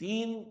3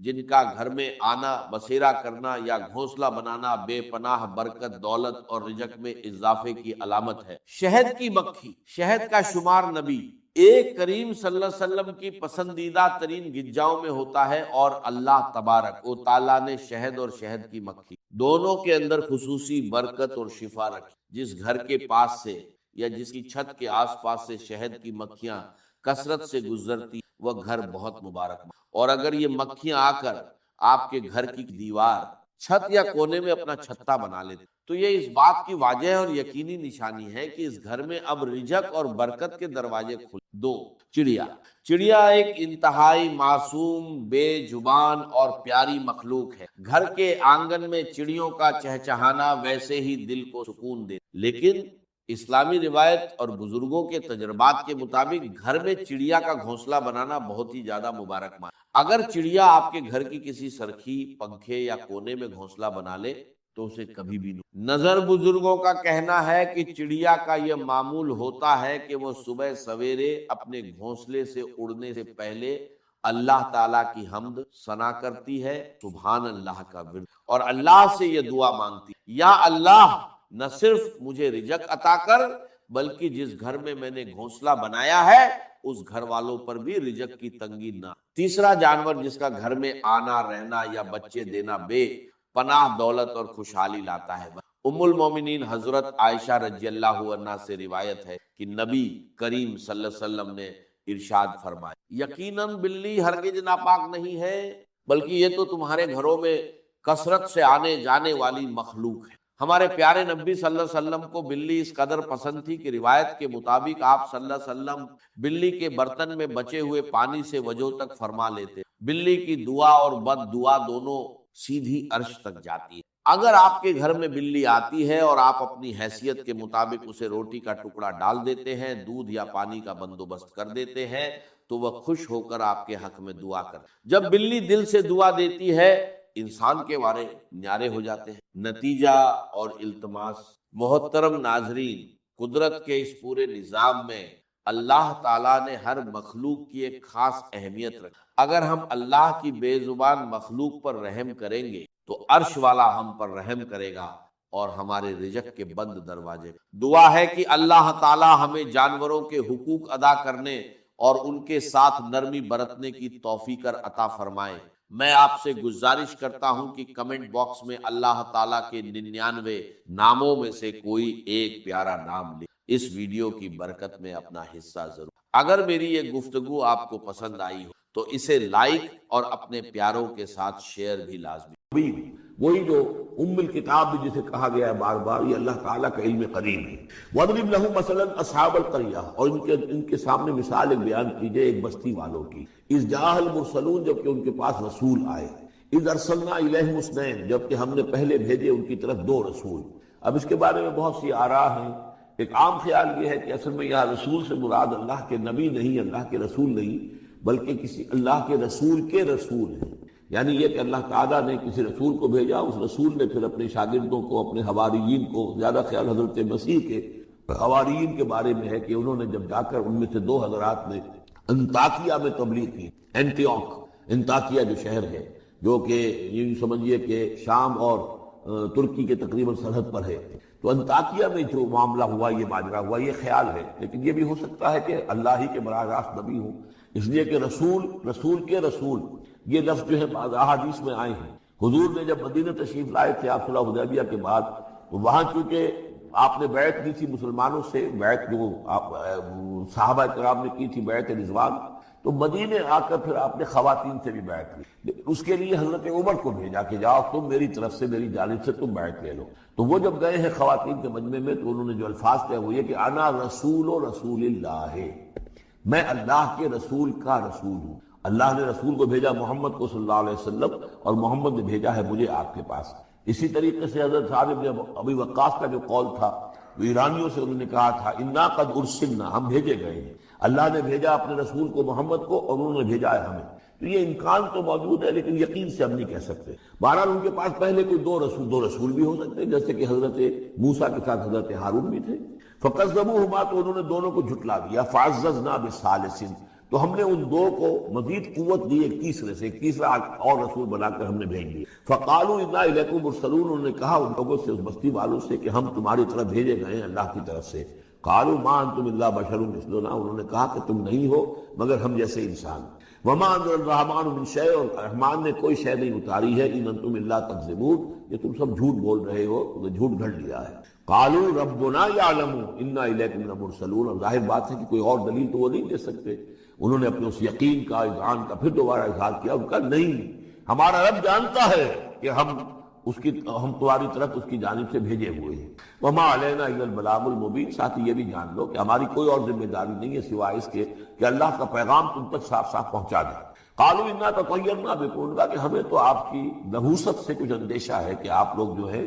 جن کا گھر میں آنا، بسیرا کرنا یا گھونسلہ بنانا بے پناہ برکت، دولت اور رزق میں اضافے کی علامت ہے۔ شہد کی مکھی، شہد کا شمار نبی ایک کریم صلی اللہ علیہ وسلم کی پسندیدہ ترین غذاؤں میں ہوتا ہے، اور اللہ تبارک و تعالیٰ نے شہد اور شہد کی مکھی دونوں کے اندر خصوصی برکت اور شفا رکھی۔ جس گھر کے پاس سے یا جس کی چھت کے آس پاس سے شہد کی مکھیاں کثرت سے گزرتی وہ گھر بہت مبارک، اور اگر یہ مکھیاں آ کر آپ کے گھر کی دیوار، چھت یا کونے میں اپنا چھتا بنا لیتے تو یہ اس بات کی واضح اور یقینی نشانی ہے کہ اس گھر میں اب رزق اور برکت کے دروازے کھل۔ دو، چڑیا۔ چڑیا ایک انتہائی معصوم، بے زبان اور پیاری مخلوق ہے۔ گھر کے آنگن میں چڑیوں کا چہچہانا ویسے ہی دل کو سکون دے، لیکن اسلامی روایت اور بزرگوں کے تجربات کے مطابق گھر میں چڑیا کا گھونسلہ بنانا بہت ہی زیادہ مبارک مان۔ اگر چڑیا آپ کے گھر کی کسی سرخی، پنکھے یا کونے میں گھونسلہ بنا لے تو اسے کبھی بھی نہیں۔ نظر بزرگوں کا کہنا ہے کہ چڑیا کا یہ معمول ہوتا ہے کہ وہ صبح سویرے اپنے گھونسلے سے اڑنے سے پہلے اللہ تعالیٰ کی حمد ثنا کرتی ہے، سبحان اللہ کا ورد، اور اللہ سے یہ دعا مانگتی، یا اللہ نہ صرف مجھے رزق عطا کر بلکہ جس گھر میں میں نے گھونسلہ بنایا ہے اس گھر والوں پر بھی رزق کی تنگی نہ۔ تیسرا جانور جس کا گھر میں آنا، رہنا یا بچے دینا بے پناہ دولت اور خوشحالی لاتا ہے۔ ام المومنین حضرت عائشہ رضی اللہ عنہا سے روایت ہے کہ نبی کریم صلی اللہ علیہ وسلم نے ارشاد فرمایا، یقیناً بلی ہرگز ناپاک نہیں ہے بلکہ یہ تو تمہارے گھروں میں کثرت سے آنے جانے والی مخلوق ہے۔ ہمارے پیارے نبی صلی اللہ علیہ وسلم کو بلی اس قدر پسند تھی کہ روایت کے مطابق آپ صلی اللہ علیہ وسلم بلی کے برتن میں بچے ہوئے پانی سے وضو تک فرما لیتے۔ بلی کی دعا اور بد دعا دونوں سیدھی عرش تک جاتی ہے۔ اگر آپ کے گھر میں بلی آتی ہے اور آپ اپنی حیثیت کے مطابق اسے روٹی کا ٹکڑا ڈال دیتے ہیں، دودھ یا پانی کا بندوبست کر دیتے ہیں تو وہ خوش ہو کر آپ کے حق میں دعا کر۔ جب بلی دل سے دعا دیتی ہے انسان کے وارے نیارے ہو جاتے ہیں۔ نتیجہ اور التماس، محترم ناظرین، قدرت کے اس پورے نظام میں اللہ تعالیٰ نے ہر مخلوق کی ایک خاص اہمیت رکھی۔ اگر ہم اللہ کی بے زبان مخلوق پر رحم کریں گے تو عرش والا ہم پر رحم کرے گا اور ہمارے رزق کے بند دروازے۔ دعا ہے کہ اللہ تعالیٰ ہمیں جانوروں کے حقوق ادا کرنے اور ان کے ساتھ نرمی برتنے کی توفیق عطا فرمائے۔ میں آپ سے گزارش کرتا ہوں کہ کمنٹ باکس میں اللہ تعالیٰ کے 99 ناموں میں سے کوئی ایک پیارا نام لے۔ اس ویڈیو کی برکت میں اپنا حصہ ضرور۔ اگر میری یہ گفتگو آپ کو پسند آئی ہو تو اسے لائک اور اپنے پیاروں کے ساتھ شیئر بھی لازمی۔ وہی جو ام الکتاب بھی جسے کہا گیا ہے بار بار، یہ اللہ تعالیٰ کا علم قدیم ہے۔ وَاضْرِبْ لَهُمْ مَثَلًا أَصْحَابَ الْقَرْيَةِ، اور ان کے سامنے مثال ایک بیان کیجئے ایک بستی والوں کی۔ اِذْ جَاءَهَا الْمُرْسَلُونَ، جبکہ ان کے پاس رسول آئے۔ اِذْ أَرْسَلْنَا إِلَيْهِمُ اثْنَيْنِ، جبکہ ہم نے پہلے بھیجے ان کی طرف 2 رسول۔ اب اس کے بارے میں بہت سی آراء ہیں۔ ایک عام خیال یہ ہے کہ اصل میں یہاں رسول سے مراد اللہ کے نبی نہیں، اللہ کے رسول نہیں، بلکہ کسی اللہ کے رسول ہیں۔ یعنی یہ کہ اللہ تعالیٰ نے کسی رسول کو بھیجا، اس رسول نے پھر اپنے شاگردوں کو، اپنے حواریین کو، زیادہ خیال حضرت مسیح کے حواریین کے بارے میں ہے کہ انہوں نے جب جا کر ان میں سے 2 حضرات نے انطاکیہ میں تبلیغ کی۔ انطاکیہ جو شہر ہے، جو کہ یہ سمجھیے کہ شام اور ترکی کے تقریباً سرحد پر ہے، تو انطاکیہ میں جو معاملہ ہوا، یہ ماجرا ہوا، یہ خیال ہے۔ لیکن یہ بھی ہو سکتا ہے کہ اللہ ہی کے براہ راست نبی ہوں، اس لیے کہ رسول کے رسول یہ لفظ جو ہے بعض احادیث میں آئے ہیں۔ حضور نے جب مدینہ تشریف لائے تھے آپ صلح حدیبیہ کے بعد، وہاں چونکہ آپ نے بیعت کی تھی مسلمانوں سے، بیعت جو صحابہ کرام نے کی تھی بیعت رضوان، تو مدینے آ کر پھر آپ نے خواتین سے بھی بیعت لی۔ لیکن اس کے لیے حضرت عمر کو بھیجا کہ جاؤ تم میری طرف سے، میری جانب سے تم بیعت لے لو۔ تو وہ جب گئے ہیں خواتین کے مجمع میں تو انہوں نے جو الفاظ کہے وہ یہ کہ انا رسول اللہ، میں اللہ کے رسول کا رسول ہوں۔ اللہ نے رسول کو بھیجا محمد کو صلی اللہ علیہ وسلم، اور محمد نے بھیجا ہے مجھے آپ کے پاس۔ اسی طریقے سے حضرت سعد بن ابی وقاص کا جو قول تھا، وہ ایرانیوں سے انہوں نے کہا تھا انا قد ارسلنا، ہم بھیجے گئے ہیں، اللہ نے بھیجا اپنے رسول کو محمد کو اور انہوں نے بھیجا ہے ہمیں۔ تو یہ امکان تو موجود ہے لیکن یقین سے ہم نہیں کہہ سکتے۔ بہرحال ان کے پاس پہلے کوئی 2 رسول بھی ہو سکتے ہیں، جیسے کہ حضرت موسیٰ کے ساتھ حضرت ہارون بھی تھے۔ فَكَذَّبُوهُمَا، تو انہوں نے دونوں کو جھٹلا دیا۔ فَعَزَّزْنَا بِثَالِثٍ، تو ہم نے ان دو کو مزید قوت دی ایک تیسرے سے، ایک تیسرا اور رسول بنا کر ہم نے بھیج دیا۔ فقالوا انا الیکم مرسلون، انہوں نے کہا ان لوگوں سے، اس بستی والوں سے کہ ہم تمہاری طرف بھیجے گئے ہیں اللہ کی طرف سے۔ قالوا ما انتم الا بشر مثلنا، انہوں نے کہا کہ تم نہیں ہو مگر ہم جیسے انسان۔ وما انزل الرحمن من شیء، اور رحمان نے کوئی شے نہیں اتاری ہے، ان انتم الا تکذبون، یہ تم سب جھوٹ بول رہے ہو، تم نے جھوٹ گھڑ لیا ہے۔ قالوا ربنا یعلم انا الیکم لمرسلون، اور ظاہر بات ہے کہ کوئی اور دلیل تو وہ نہیں دے سکتے۔ انہوں نے اپنے اس یقین کا، اذعان کا پھر دوبارہ اظہار کیا، ان کا نہیں، ہمارا رب جانتا ہے کہ ہم تمہاری طرف اس کی جانب سے بھیجے ہوئے ہیں۔ وما علینا الا البلاغ المبین، ساتھ ہی یہ بھی جان لو کہ ہماری کوئی اور ذمہ داری نہیں ہے سوائے اس کے کہ اللہ کا پیغام تم تک صاف صاف پہنچا دیں۔ قالوا انا تطیرنا بکم، کہ ہمیں تو آپ کی نحوست سے کچھ اندیشہ ہے کہ آپ لوگ جو ہے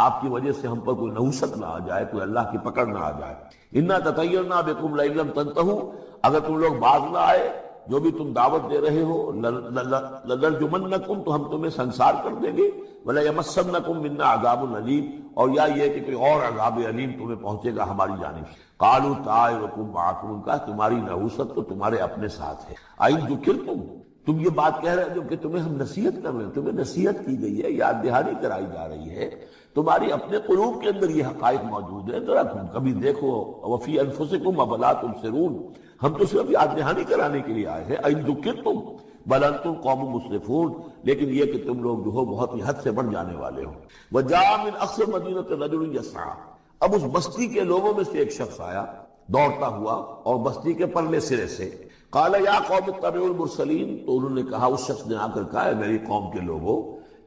آپ کی وجہ سے ہم پر کوئی نحوست نہ آ جائے، کوئی اللہ کی پکڑ نہ آ جائے۔ انا تطیرنا بکم لئن لم تنتہوا، اگر تم لوگ باز نہ آئے جو بھی تم دعوت دے رہے ہو، لنرجمنکم، تو ہم تمہیں سنسار کر دیں گے، ولیمسنکم منا عذاب علیم، اور یا یہ کہ کوئی اور عذاب علیم تمہیں پہنچے گا ہماری جانب سے۔ قالوا طائرکم معکم، کہا تمہاری نحوست تو تمہارے اپنے ساتھ ہے۔ این ذکرتم، تم یہ بات کہہ رہے ہو کہ تمہیں ہم نصیحت کر رہے ہیں، تمہیں نصیحت کی گئی ہے، یاد دہانی کرائی جا رہی ہے، تمہاری اپنے قلوب کے اندر یہ حقائق موجود ہیں، ذرا تم کبھی دیکھو۔ وفی انفسکم افلا تبصرون، ہم تو صرف یاد دہانی کرانے کے لیے آئے ہیں۔ این ذکرتم بل انتم قوم مسرفون، لیکن یہ کہ تم لوگ جو ہو بہت ہی حد سے بڑھ جانے والے ہو۔ وجاء من اقصى المدینة رجل یسعى، اب اس بستی کے لوگوں میں سے ایک شخص آیا دوڑتا ہوا، اور بستی کے پرلے سرے سے۔ قال یا قوم اتبعوا المرسلین، تو انہوں نے کہا، اس شخص نے آ کر کہا، میری قوم کے لوگوں،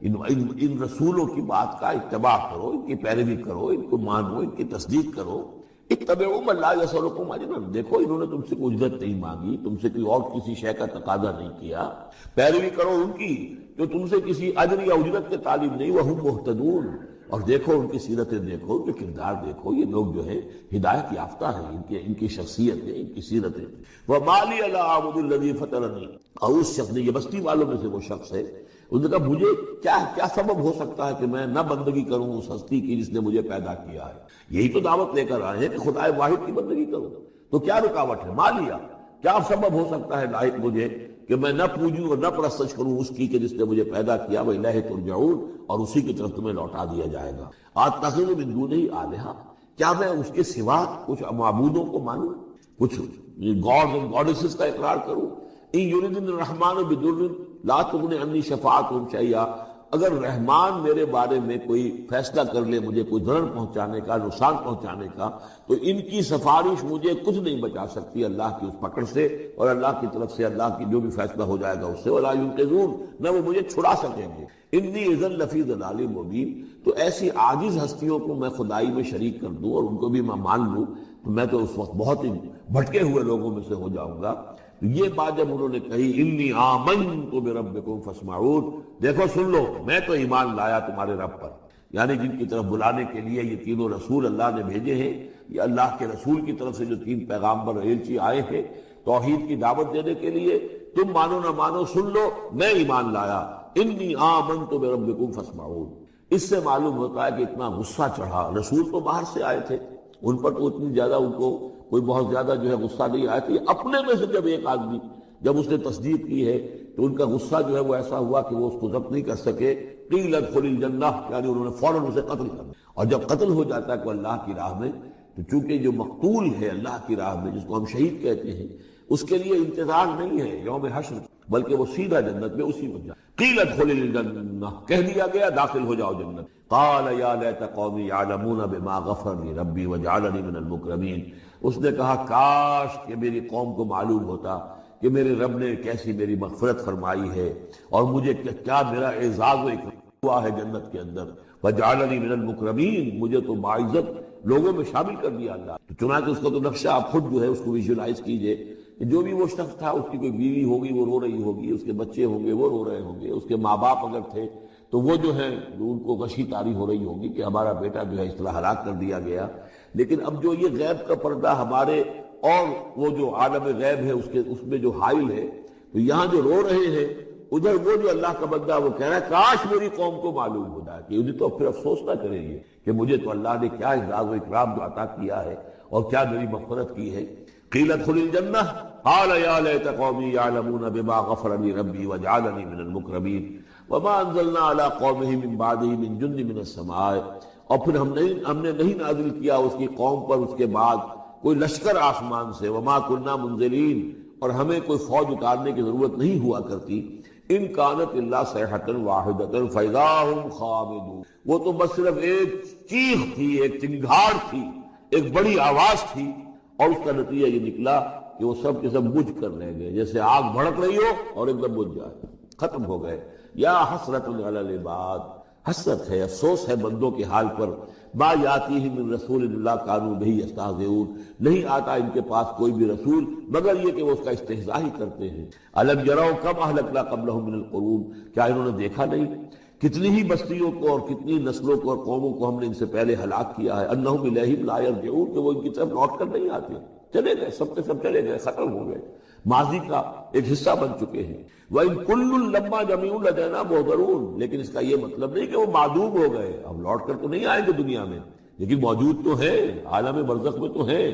ان رسولوں کی بات کا اتباع کرو، ان کی پیروی کرو، ان کو مانو، ان کی تصدیق کرو۔ اتبعوا من لا یسألکم اجرا، دیکھو انہوں نے تم سے کوئی اجرت نہیں مانگی، تم سے کوئی اور کسی شے کا تقاضا نہیں کیا، پیروی کرو ان کی جو تم سے کسی اجر یا اجرت کے طالب نہیں، وہم مہتدون، اور دیکھو ان کی سیرتیں، دیکھو ان کے کردار، دیکھو یہ لوگ جو ہے ہدایت یافتہ ہیں، ان کی شخصیتیں، ان کی سیرتیں۔ وَمَا لِيَ لَا أَعْبُدُ الَّذِي فَطَرَنِي، اور اس شخص نے، یہ بستی والوں میں سے وہ شخص ہے، انہوں نے کہا مجھے کیا سبب ہو سکتا ہے کہ میں نہ بندگی کروں اس ہستی کی جس نے مجھے پیدا کیا ہے؟ یہی تو دعوت لے کر آئے ہیں کہ خدا واحد کی بندگی کروں، تو کیا رکاوٹ ہے؟ مالیا، کیا سبب ہو سکتا ہے لائق مجھے کہ میں نہ پوجوں اور نہ پرستش کروں اس کی کہ جس نے مجھے پیدا کیا، وَإِلَيْهِ تُرْجَعُونَ، اور اسی کی طرف تمہیں لوٹا دیا جائے گا۔ أَتَّخِذُ مِن دُونِهِ آلِهَةً، کیا میں اس کے سوا کچھ معبودوں کو مانوں، کچھ گاڈز اور گاڈیسز کا اقرار کروں؟ إِن يُرِدْنِ الرَّحْمَنُ بِضُرٍّ لَا تُغْنِ عَنِّي شَفَاعَتُهُمْ شَيْئًا، اگر رحمان میرے بارے میں کوئی فیصلہ کر لے، مجھے کوئی ضرر پہنچانے کا، نقصان پہنچانے کا، تو ان کی سفارش مجھے کچھ نہیں بچا سکتی اللہ کی اس پکڑ سے، اور اللہ کی طرف سے اللہ کی جو بھی فیصلہ ہو جائے گا اس سے، وَلَا يُنقِذُونَ، نہ وہ مجھے چھڑا سکیں گے۔ إِنِّي إِذًا لَفِي ضَلَالٍ مُبِينٍ، تو ایسی عاجز ہستیوں کو میں خدائی میں شریک کر دوں اور ان کو بھی میں مان لوں تو میں تو اس وقت بہت ہی بھٹکے ہوئے لوگوں میں سے ہو جاؤں گا۔ یہ بات جب انہوں نے کہی، انی آمنت بربکم فاسمعون، دیکھو سن لو، میں تو ایمان لایا تمہارے رب پر، یعنی جن کی طرف بلانے کے لیے یہ تینوں رسول اللہ نے بھیجے ہیں، یہ اللہ کے رسول کی طرف سے جو تین پیغامبر ایلچی آئے ہیں توحید کی دعوت دینے کے لیے، تم مانو نہ مانو سن لو، میں ایمان لایا۔ انی آمنت بربکم فاسمعون، اس سے معلوم ہوتا ہے کہ اتنا غصہ چڑھا، رسول تو باہر سے آئے تھے، ان پر تو اتنی زیادہ ان کو کوئی بہت زیادہ جو ہے غصہ نہیں آیا تھا، اپنے میں سے جب ایک آدمی جب اس نے تصدیق کی ہے تو ان کا غصہ جو ہے وہ ایسا ہوا کہ وہ اس کو ضبط نہیں کر سکے۔ قیل ادخل الجنہ، یعنی انہوں نے فوراً اسے قتل کر دیا، اور جب قتل ہو جاتا ہے کوئی اللہ کی راہ میں تو چونکہ جو مقتول ہے اللہ کی راہ میں، جس کو ہم شہید کہتے ہیں، اس کے لیے انتظار نہیں ہے یوم حشر، بلکہ وہ سیدھا جنت میں اسی وقت جائے۔ قیل ادخل الجنہ، کہہ دیا گیا داخل ہو جاؤ جنت۔ قال یا لیت قومی یعلمون بما غفر لی ربی وجعلنی من المکرمین، اس نے کہا کاش کہ میری قوم کو معلوم ہوتا کہ میرے رب نے کیسی میری مغفرت فرمائی ہے اور مجھے کیا میرا اعزاز و اکرام ہوا ہے جنت کے اندر، وجعلنی من المکرمین، مجھے تو باعزت لوگوں میں شامل کر دیا اللہ۔ تو چنانچہ اس کا تو نقشہ آپ خود جو ہے اس کو ویژولائز کیجئے کہ جو بھی وہ شخص تھا، اس کی کوئی بیوی ہوگی وہ رو رہی ہوگی، اس کے بچے ہوں گے وہ رو رہے ہوں گے، اس کے ماں باپ اگر تھے تو وہ جو ہے ان کو غشی طاری ہو رہی ہوگی کہ ہمارا بیٹا جو ہے اس طرح ہلاک کر دیا گیا۔ لیکن اب جو یہ غیب کا پردہ ہمارے اور وہ جو عالم غیب ہے اس میں جو حائل ہے، تو یہاں جو رو رہے ہیں ادھر وہ جو اللہ کا بندہ وہ کہہ رہا ہے کاش میری قوم کو معلوم ہو جائے کہ انہیں تو پھر افسوس نہ کریں گے کہ مجھے تو اللہ نے کیا اعزاز و اکرام جو عطا کیا ہے اور کیا میری مغفرت کی ہے. قیل ادخل الجنہ قال یا لیت قومی یعلمون بما غفر لی ربی وجعلنی من المکرمین وما انزلنا علی قومہ من بعدہ من جند من السماء. اور پھر ہم نے نہیں نازل کیا اس کی قوم پر اس کے بعد کوئی لشکر آسمان سے. وما کنا منزلین، اور ہمیں کوئی فوج اتارنے کی ضرورت نہیں ہوا کرتی. ان کانت اللہ صیحۃ واحدۃ فاذا هم خامدون، وہ تو بس صرف ایک چیخ تھی، ایک چنگھاڑ تھی، ایک بڑی آواز تھی، اور اس کا نتیجہ یہ نکلا کہ وہ سب کے سب بجھ کر رہ گئے، جیسے آگ بھڑک رہی ہو اور ایک دم بجھ جائے، ختم ہو گئے. یا حسرۃ علی العباد، حسرت ہے، افسوس ہے بندوں کے حال پر. ما یاتیہم من رسول اللہ کانوا بہ یستہزئون، نہیں آتا ان کے پاس کوئی بھی رسول مگر یہ کہ وہ اس کا استہزاء ہی کرتے ہیں. الم یروا کم اہلکنا قبلہم من القرون، کیا انہوں نے دیکھا نہیں کتنی ہی بستیوں کو اور کتنی نسلوں کو اور قوموں کو ہم نے ان سے پہلے ہلاک کیا ہے. انہم الیہم لا یرجعون، کہ وہ ان کی طرف لوٹ کر نہیں آتے، چلے گئے، سب کے سب چلے گئے، ختم ہو گئے، ماضی کا ایک حصہ بن چکے ہیں. وَإِن كُلٌّ لَمَّا جَمِيعٌ لَدَيْنَا مُحْضَرُونَ، لیکن اس کا یہ مطلب نہیں کہ وہ معدوم ہو گئے، اب لوٹ کر تو نہیں آئیں گے دنیا میں، لیکن موجود تو ہیں، عالم برزخ میں تو ہیں،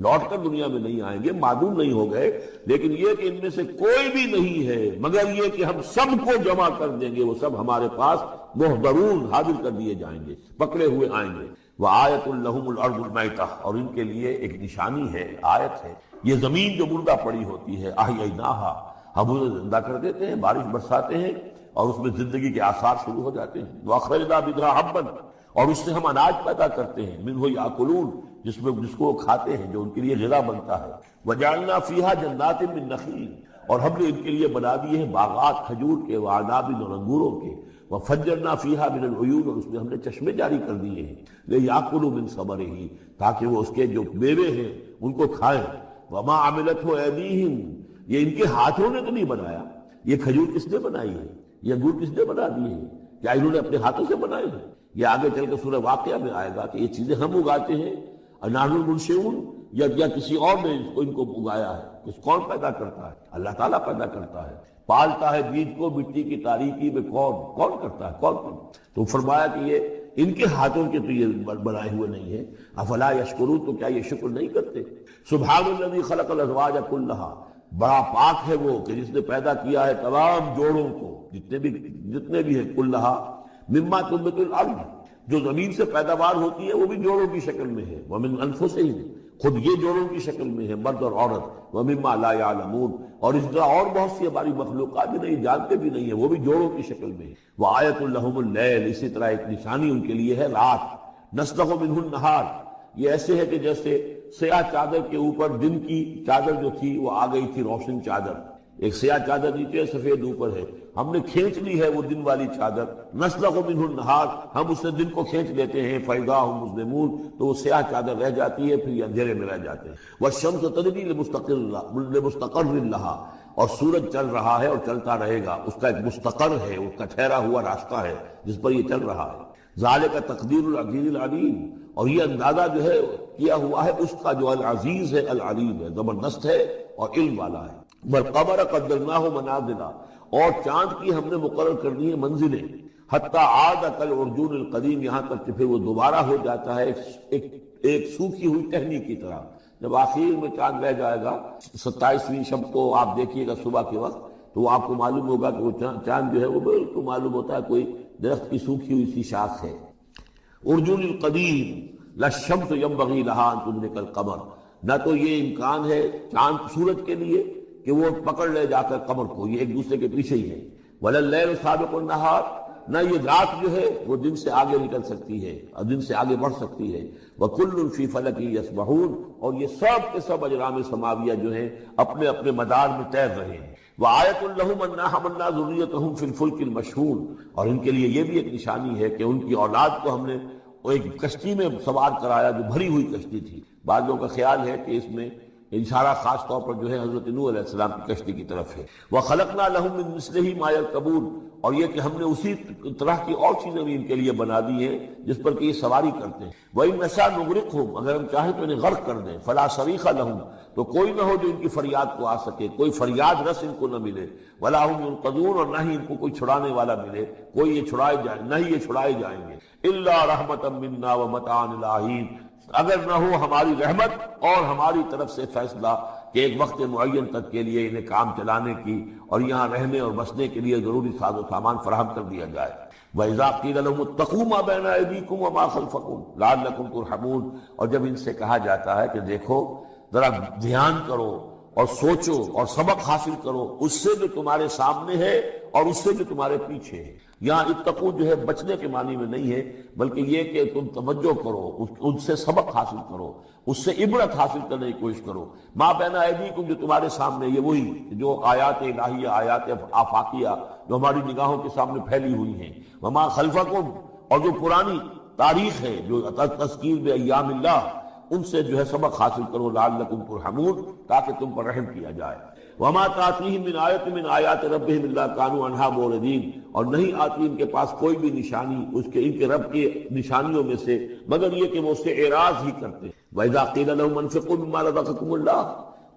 لوٹ کر دنیا میں نہیں آئیں گے، معدوم نہیں ہو گئے. لیکن یہ کہ ان میں سے کوئی بھی نہیں ہے مگر یہ کہ ہم سب کو جمع کر دیں گے، وہ سب ہمارے پاس محضرون حاضر کر دیے جائیں گے، پکڑے ہوئے آئیں گے. وَآیَةٌ لَهُمُ الْأَرْضُ الْمَيْتَةُ، اور ان کے لیے ایک نشانی ہے، آیت ہے، یہ زمین جو مردہ پڑی ہوتی ہے. أَحْيَيْنَاهَا، ہم اسے زندہ کر دیتے ہیں، بارش برساتے ہیں اور اس میں زندگی کے آثار شروع ہو جاتے ہیں. وَأَخْرَجْنَا بِهَا حَبًّا، اور اس سے ہم اناج پیدا کرتے ہیں. مِنْهُ يَأْكُلُونَ، جس کو وہ کھاتے ہیں، جو ان کے لیے غذا بنتا ہے. وَجَعَلْنَا فِيهَا جَنَّاتٍ مِّن نَخِيلٍ، اور ہم نے ان کے لیے بنا دیے ہیں باغات کھجور کے، وَأَعْنَابٍ، اور انگوروں کے. وَفَجَّرْنَا فِيهَا مِنَ الْعُيُونِ، اور اس میں ہم نے چشمے جاری کر دیے ہیں. لِيَأْكُلُوا مِن ثَمَرِهِ، تاکہ وہ اس کے جو میوے ہیں ان کو کھائیں. وَمَا عَمِلَتْهُ أَيْدِيهِمْ، یہ ان کے ہاتھوں نے تو نہیں بنایا. یہ کھجور کس نے بنائی ہے، یہ انگور کس نے بنا دیے ہیں، کیا انہوں نے اپنے ہاتھوں سے بنائے ہیں؟ یہ آگے چل کے سورہ واقعہ میں آئے گا کہ یہ چیزیں ہم اگاتے ہیں، نحن المنشئون، یا کسی اور نے ان کو اگایا ہے. کس کون پیدا کرتا ہے؟ اللہ تعالیٰ پیدا کرتا ہے. پالتا ہے بیج کو مٹی کی تاریکی میں، کون کرتا ہے، کون. تو فرمایا کہ یہ ان کے ہاتھوں کے تو یہ بنائے ہوئے نہیں ہے. افلا یشکرون، تو کیا یہ شکر نہیں کرتے؟ سبحان الذی خلق الازواج کلھا، بڑا پاک ہے وہ کہ جس نے پیدا کیا ہے تمام جوڑوں کو، جتنے بھی ہیں. کلھا مما تنبت الارض، جو زمین سے پیداوار ہوتی ہے وہ بھی جوڑوں کی شکل میں ہے. ومن انفسہم، خود یہ جوڑوں کی شکل میں ہے، مرد اور عورت. ومما لا یعلمون، اور اس طرح اور بہت سی ہماری مخلوقات بھی نہیں جانتے بھی نہیں ہیں، وہ بھی جوڑوں کی شکل میں ہے. وآیۃ لہم اللیل، اسی طرح ایک نشانی ان کے لیے ہے رات. نسلخ منہ النہار، یہ ایسے ہے کہ جیسے سیاہ چادر کے اوپر دن کی چادر جو تھی وہ آ گئی تھی روشن چادر. ایک سیاہ چادر نیچے سفید اوپر ہے، ہم نے کھینچ لی ہے وہ دن والی چادر. نسلخ منہ النہار، ہم اس سے دن کو کھینچ لیتے ہیں. فاذا هم مظلمون، تو وہ سیاہ چادر رہ جاتی ہے، پھر یہ اندھیرے میں رہ جاتے ہیں. والشمس تجری لمستقر لہا، اور سورج چل رہا ہے اور چلتا رہے گا، اس کا ایک مستقر ہے، اس کا ٹھہرا ہوا راستہ ہے جس پر یہ چل رہا ہے. ذالک تقدیر العزیز العلیم، اور یہ اندازہ جو ہے کیا ہوا ہے اس کا جو العزیز ہے، العلیم ہے، زبردست ہے اور علم والا ہے. والقمر قدرناہ منازل، اور چاند کی ہم نے مقرر کر دی ہے منزلیں. حتی عاد کالعرجون القدیم، یہاں تک کہ پھر وہ دوبارہ ہو جاتا ہے ایک سوکھی ہوئی ٹہنی کی طرح. جب آخر میں چاند رہ جائے گا 27ویں شب کو آپ دیکھیے گا صبح کے وقت، تو وہ آپ کو معلوم ہوگا کہ وہ چاند جو ہے وہ بالکل معلوم ہوتا ہے کوئی درخت کی سوکھی ہوئی سی شاخ ہے. ارجون القدیم لا الشمس ينبغي لها ان تدرك القمر، نہ تو یہ امکان ہے چاند سورج کے لیے کہ وہ پکڑ لے جا کر قمر کو، یہ ایک دوسرے کے پیچھے ہی ہے. ولا الليل سابق النهار، نہ یہ رات جو ہے وہ دن سے آگے نکل سکتی ہے اور دن سے آگے بڑھ سکتی ہے. وكل في فلك يسبحون، اور یہ سب کے سب اجرام سماویہ جو ہیں اپنے اپنے مدار میں تیر رہے ہیں. وآیۃ لہم انا حملنا ذریتہم فی الفلک المشحون، اور ان کے لیے یہ بھی ایک نشانی ہے کہ ان کی اولاد کو ہم نے ایک کشتی میں سوار کرایا جو بھری ہوئی کشتی تھی. بعض لوگوں کا خیال ہے کہ اس میں اشارہ خاص طور پر جو ہے حضرت نوح علیہ السلام کی کشتی کی طرف ہے۔ وَخَلَقْنَا لَهُم مِّن مِّثْلِهِ مَا يَرْكَبُونَ، اور یہ کہ ہم نے اسی طرح کی اور چیزیں بھی ان کے لیے بنا دی ہیں جس پر کہ یہ سواری کرتے ہیں۔ وَإِن نَّشَأْ نُغْرِقْهُمْ، اگر ہم چاہیں تو انہیں غرق کر دیں، فَلَا صَرِيخَ لَهُمْ، تو کوئی نہ ہو جو ان کی فریاد کو آ سکے، کوئی فریاد رس ان کو نہ ملے، وَلَا هُمْ يُنقَذُونَ، اور نہ ہی ان کو کوئی چھڑانے والا ملے، کوئی یہ چھڑائے جائیں، نہ ہی یہ چھڑائے جائیں گے۔ إِلَّا رَحْمَةً مِّنَّا وَمَتَاعًا إِلَىٰ حِينٍ، اگر نہ ہو ہماری رحمت اور ہماری طرف سے فیصلہ کہ ایک وقت معین تک کے لیے انہیں کام چلانے کی اور یہاں رہنے اور بسنے کے لیے ضروری ساز و سامان فراہم کر دیا جائے۔ وَإِذَا قِيلَ لَهُمُ اتَّقُوا مَا بَيْنَ أَيْدِيكُمْ وَمَا خَلْفَكُمْ لَعَلَّكُمْ تُرْحَمُونَ، اور جب ان سے کہا جاتا ہے کہ دیکھو ذرا دھیان کرو اور سوچو اور سبق حاصل کرو اس سے جو تمہارے سامنے ہے اور اس سے جو تمہارے پیچھے ہے۔ یہاں اتقو جو ہے بچنے کے معنی میں نہیں ہے، بلکہ یہ کہ تم توجہ کرو، ان سے سبق حاصل کرو، اس سے عبرت حاصل کرنے کی کوشش کرو۔ ما بین ایدیکم، جو تمہارے سامنے، یہ وہی جو آیات الہیہ، آیات آفاقیہ جو ہماری نگاہوں کے سامنے پھیلی ہوئی ہیں، وما خلفکم، اور جو پرانی تاریخ ہے جو تذکیر بایام اللہ، ان سے جو ہے سبق حاصل کرو، لعلکم ترحمون، تاکہ تم پر رحم کیا جائے۔ وما تاتیہم من آیت من آیات ربہم الا کانوا عنہا معرضین، اور نہیں آتی ان کے پاس کوئی بھی نشانی اس کے ان کے رب کی نشانیوں میں سے مگر یہ کہ وہ اس سے اعراض ہی کرتے۔ وَإِذَا قِيلَ لَهُمْ أَنفِقُوا مِمَّا رَزَقَكُمُ اللَّهُ،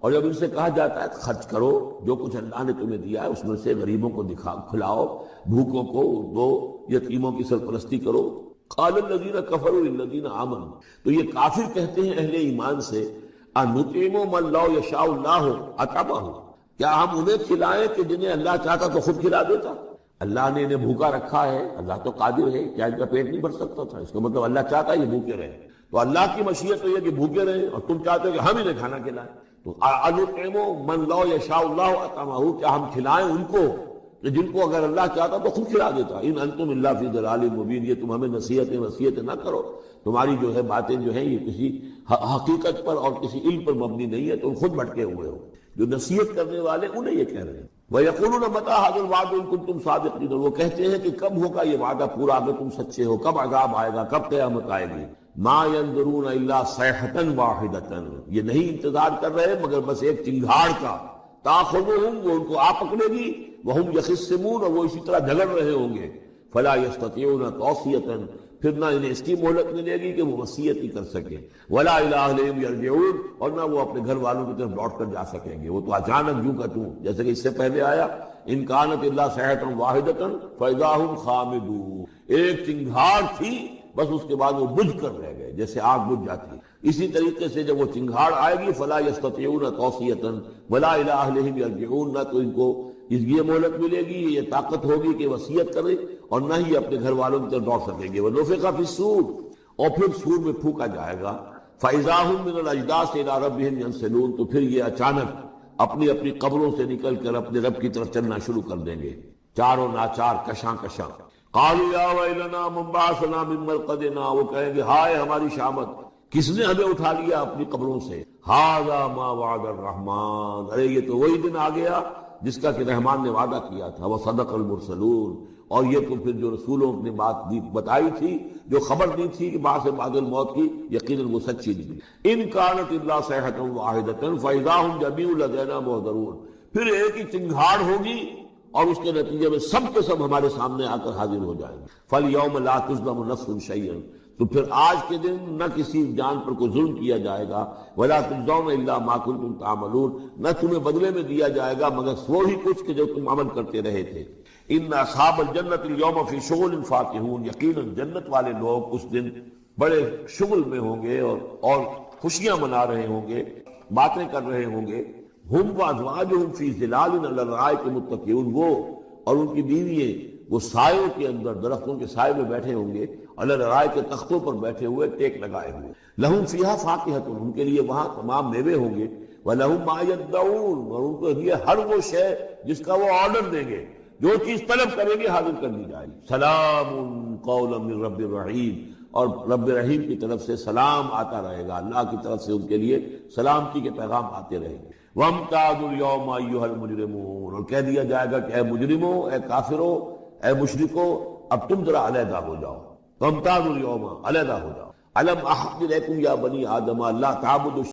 اور جب ان سے کہا جاتا ہے خرچ کرو جو کچھ اللہ نے تمہیں دیا ہے اس میں سے، غریبوں کو کھلاؤ، بھوکوں کو دو، یتیموں کی سرپرستی کرو۔ قال الذین کفروا للذین آمنوا، تو یہ کافر کہتے ہیں اہل ایمان سے، انطعم من لو یشاء اللہ اطعمہ، کیا ہم انہیں کھلائیں کہ جنہیں اللہ چاہتا تو خود کھلا دیتا؟ اللہ نے انہیں بھوکا رکھا ہے، اللہ تو قادر ہے، کیا ان کا پیٹ نہیں بھر سکتا تھا؟ اس کا مطلب اللہ چاہتا ہے یہ بھوکے رہیں، تو اللہ کی مشیت تو یہ کہ بھوکے رہیں اور تم چاہتے ہو کہ ہم انہیں کھانا کھلائیں۔ تو انطعم من لو یشاء اللہ اطعمہ، کیا ہم کھلائیں ان کو کہ جن کو اگر اللہ چاہتا تو خود کھلا دیتا۔ ان انتم الا فی ضلال مبین، یہ تم ہمیں نصیحتیں نہ کرو، تمہاری جو ہے باتیں جو ہیں یہ کسی حقیقت پر اور کسی علم پر مبنی نہیں ہے، تم خود بھٹکے ہوئے ہو۔ جو نصیحت کرنے والے انہیں یہ کہہ رہے ہیں۔ وَيَقُولُونَ مَتَىٰ هَٰذَا الْوَعْدُ إِن كُنتُمْ صَادِقِينَ، وہ کہتے ہیں کہ کب ہوگا یہ وعدہ پورا اگر تم سچے ہو، کب عذاب آئے گا، کب قیامت آئے گی۔ مَا يَنظُرُونَ إِلَّا صَيْحَةً وَاحِدَةً، یہ نہیں انتظار کر رہے مگر بس ایک چنگھاڑ کا، تَأْخُذُهُمْ، وہ ان کو آ پکڑے گی، وَهُمْ يَخِصِّمُونَ، اور وہ اسی طرح جھگڑ رہے ہوں گے۔ فَلَا يَسْتَطِيعُونَ تَوْصِيَةً، پھر نہ انہیں اس کی مہلت ملے گی کہ وہ وصیت ہی کر سکیں، وَلَا إِلَىٰ أَهْلِهِمْ يَرْجِعُونَ، اور نہ وہ اپنے گھر والوں کی طرف لوٹ کر جا سکیں گے۔ وہ تو اچانک یوں کا توں، جیسے کہ اس سے پہلے آیا إِن كَانَتْ إِلَّا صَيْحَةً وَاحِدَةً فَإِذَا هُمْ خَامِدُونَ، ایک چنگھاڑ تھی بس اس کے بعد وہ بجھ کر رہ گئے جیسے آگ بجھ جاتی۔ اسی طریقے سے جب وہ چنگھاڑ آئے گی فَلَا يَسْتَطِيعُونَ تَوْصِيَةً وَلَا إِلَىٰ أَهْلِهِمْ يَرْجِعُونَ، نہ تو ان کو یہ مہلت ملے گی، یہ طاقت ہوگی کہ وصیت کرے، اور نہ ہی اپنے گھر والوں کی طرف دوڑ سکیں گے۔ وَنُفِخَ فِي الصُّورِ، اور پھر سور میں پھونکا جائے گا، فَإِذَا هُم مِّنَ الْأَجْدَاثِ إِلَىٰ رَبِّهِمْ يَنسِلُونَ، تو پھر یہ اچانک اپنی اپنی قبروں سے نکل کر اپنے رب کی طرف چلنا شروع کر دیں گے، چاروں ناچار، کشاں کشاں۔ قَالُوا يَا وَيْلَنَا مَن بَعَثَنَا مِن مَّرْقَدِنَا، وہ کہیں گے ہائے ہماری شامت، کس نے ہمیں اٹھا لیا اپنی قبروں سے؟ هَٰذَا مَا وَعَدَ الرَّحْمَٰنُ، ارے یہ تو وہی دن آ گیا جس کا کہ رحمان نے وعدہ کیا تھا، وَصَدَقَ الْمُرْسَلُونَ، اور یہ تو پھر جو رسولوں نے بات بتائی تھی، جو خبر دی تھی کہ بعد سے بعد الموت کی، یقیناً وہ سچی نکلی۔ إِن كَانَتْ إِلَّا صَيْحَةً وَاحِدَةً فَإِذَا هُمْ جَمِيعٌ لَدَيْنَا مُحْضَرُونَ، پھر ایک ہی چنگھاڑ ہوگی اور اس کے نتیجے میں سب کے سب ہمارے سامنے آ کر حاضر ہو جائیں گے۔ فَالْيَوْمَ لَا تُظْلَمُ نَفْسٌ شَيْئًا، تو پھر آج کے دن نہ کسی جان پر کوئی ظلم کیا جائے گا، وَلَا تُجْزَوْنَ إِلَّا مَا كُنتُمْ تَعْمَلُونَ، نہ تمہیں بدلے میں دیا جائے گا مگر وہی کچھ کہ جو تم عمل کرتے رہے تھے۔ إِنَّ أَصْحَابَ الْجَنَّةِ الْيَوْمَ فِي شُغُلٍ فَاكِهُونَ، یقیناً جنت والے لوگ اس دن بڑے شغل میں ہوں گے اور خوشیاں منا رہے ہوں گے، باتیں کر رہے ہوں گے۔ هُمْ وَأَزْوَاجُهُمْ فِي ظِلَالٍ عَلَى الْأَرَائِكِ مُتَّكِئُونَ، وہ اور ان کی بیوییں وہ سایوں کے اندر، درختوں کے سائے میں بیٹھے ہوں گے، علی الارائک کے تختوں پر بیٹھے ہوئے، ٹیک لگائے ہوئے۔ لہم فیہا فاکہۃ، ان کے لیے وہاں تمام میوے ہوں گے، ولہم ما یدعون، اور ان کو لیے ہر وہ شے جس کا وہ آرڈر دیں گے، جو چیز طلب کریں گے حاضر کر دی جائے گی۔ سلام قولا من رب الرحیم، اور رب رحیم کی طرف سے سلام آتا رہے گا، اللہ کی طرف سے ان کے لیے سلامتی کے پیغام آتے رہیں گے۔ وَامْتَازُوا الْيَوْمَ أَيُّهَا الْمُجْرِمُونَ، اور کہہ دیا جائے گا کہ اے مجرموں، اے کافروں، اے مشرکو، اب تم ذرا علیحدہ ہو جاؤ۔ وَامْتَازُوا الْيَوْمَ، علیحدہ ہو جاؤ۔ أَلَمْ أَعْهِدْ إِلَيْكُمْ يَا بَنِي آدَمَ أَلَّا تَعْبُدُوا